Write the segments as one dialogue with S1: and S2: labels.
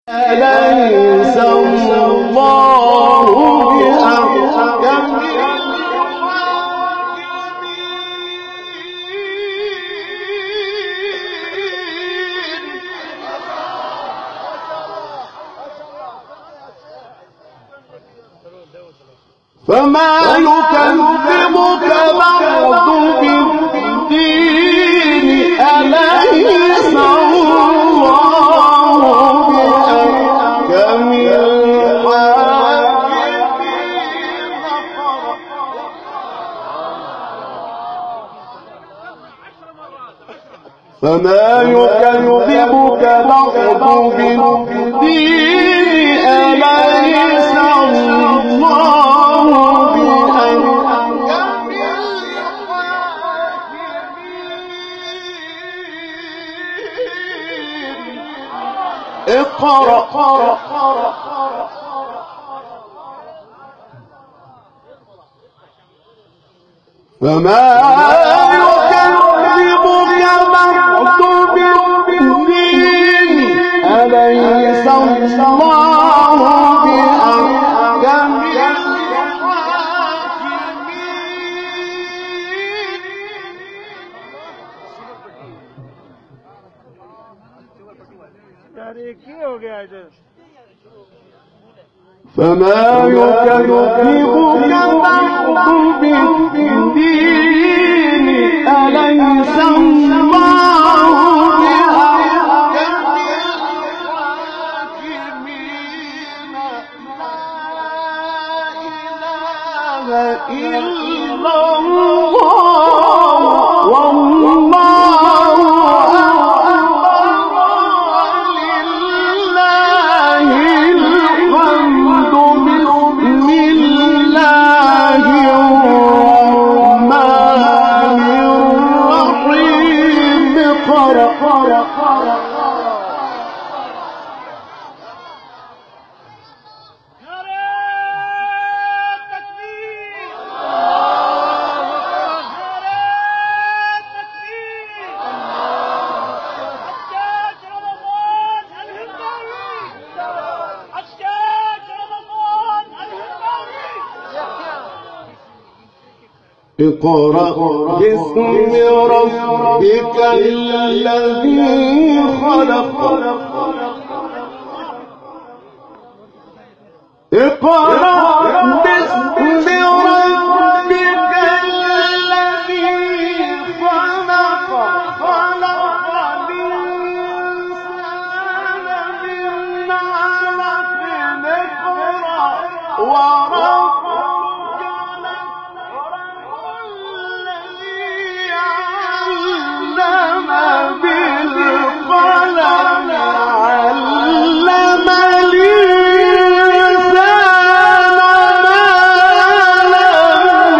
S1: أليس الله بأحكم فما يكذبك بعد بالدين أليس الله بأحكم الحاكمين فما يكذبك بعد بالدين أليس الله بأحكم الحاكمين اقرأ فما يكذبك بعد بالدين أليس الله بأحكم الحاكمين فما يكذبك بعد بالدين أليس الله بأحكم الحاكمين لا إله إلا الله والله ولله الحمد بسم الله الرحمن الرحيم اقرأ اقرأ باسم ربك الذي خلق اقرأ باسم ربك الذي خلق خلق الإنسان من علق اقرأ وربك بالقلم علم الإنسان ما لم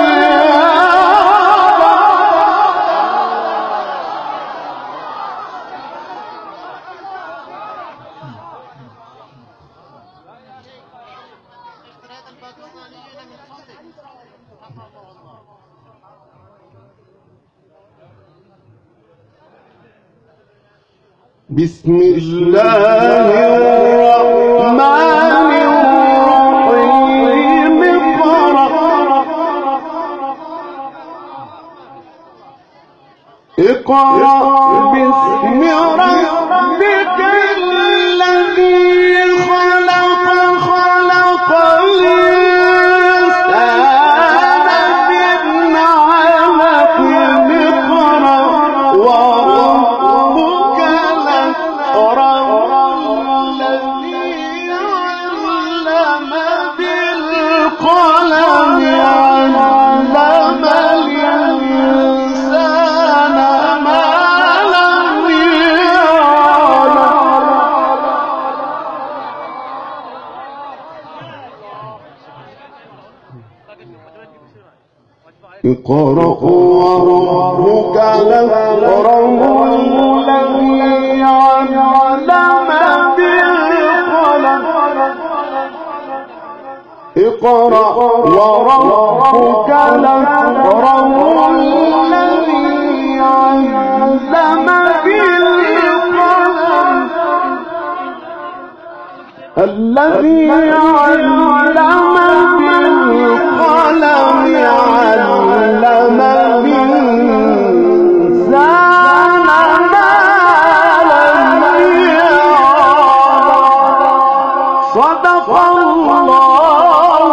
S1: بسم الله الرحمن الرحيم اقرأ باسم ربك الذي خلق خلق الإنسان من علق اقرأ وربك الأكرم الذي علم بالقلم علم الإنسان ما لم يعلم اقرأ وربك الأكرم الذي علم بالقلم اقرأ وربك الأكرم الذي علم بالقلم الذي علم بالقلم علم الإنسان ما لم يعلم. صدق الله.